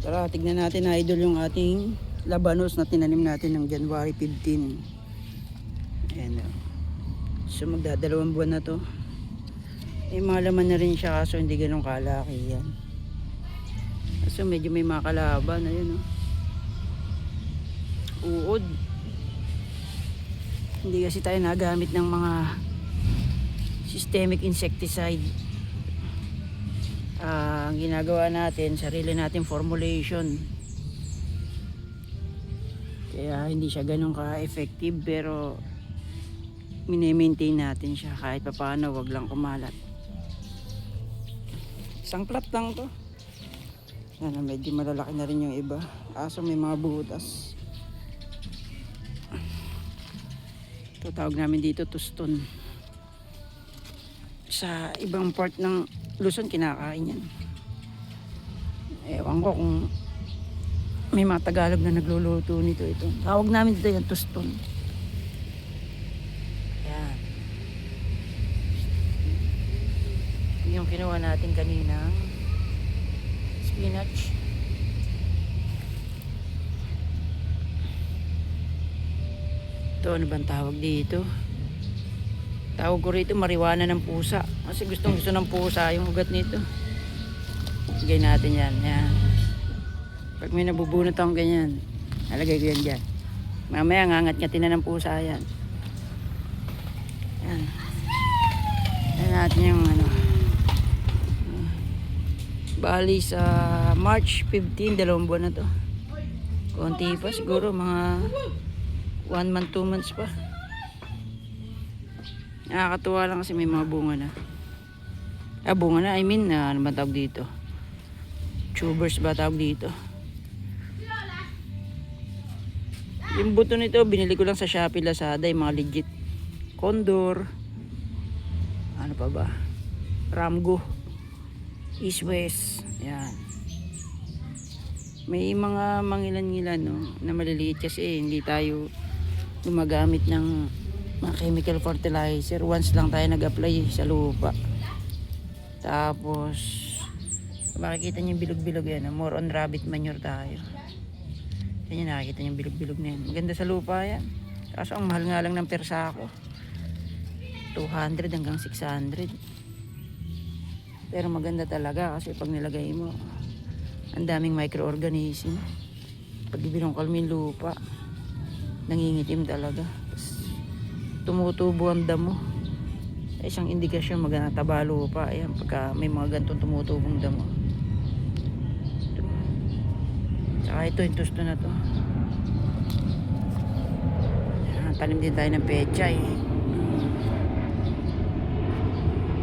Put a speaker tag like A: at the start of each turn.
A: Tara, tignan natin na idol yung ating labanos na tinanim natin ng January 15. Ayan. So magdadalawang buwan na to. Mga laman na rin siya kaso hindi ganun kalaki yan. So medyo may mga kalaban. Ayun, uod. Hindi kasi tayo nagamit ng mga systemic insecticide. Ang ginagawa natin, sarili natin formulation. Kaya hindi siya ganun ka-effective, pero mini-maintain natin siya kahit papaano, wag lang kumalat. Isang plat lang to. Sana medyo malalaki na rin yung iba. Aso may mga butas. Ito tawag namin dito tuston. Sa ibang part ng Luzon kinakain yan. Ewan ko kung may mga Tagalog na nagluluto nito. Ito tawag namin dito yung tuston. Yan. Yung kinuha natin kanina spinach. Ito ano bang tawag dito? Tawag ko rito marijuana ng pusa. Kasi gustong gusto ng pusa yung ugat nito. Lagay natin yan. Yan. Pag may nabubunot akong ganyan, nalagay ko yan dyan. Mamaya ngangat-ngatin na ng pusa yan. Yan. Yan natin yung ano. Bali sa March 15, 2 buwan na to. Konti pa siguro, mga 1 month, 2 months pa. Nakakatuwa lang kasi may mga bunga na. Bunga na, I mean, ano ba tawag dito? Tubers ba tawag dito? Yung buto nito, binili ko lang sa Shopee, Lazada, yung mga legit. Condor. Ano pa ba? Ramgo. East West. Yan. May mga mangilan-ngilan, no, na maliliit kasi hindi tayo gumagamit ng mga chemical fertilizer. Once lang tayo nag-apply sa lupa. Tapos makikita niyo yung bilog-bilog yan. More on rabbit manure tayo. Yan, nakikita niyo yung bilog-bilog na yan. Maganda sa lupa yan. Kaso ang mahal nga lang ng persako. 200 hanggang 600. Pero maganda talaga kasi pag nilagay mo, ang daming microorganism. Pag ibinungkal mo yung lupa, nangingitim talaga. Tumutubo ang damo. Isang indikasyon maganda taba lupa. Ayan, pagka may mga gantong tumutubong damo. Tsaka ito yung tusto na to. Ayan, tanim din tayo ng pechay.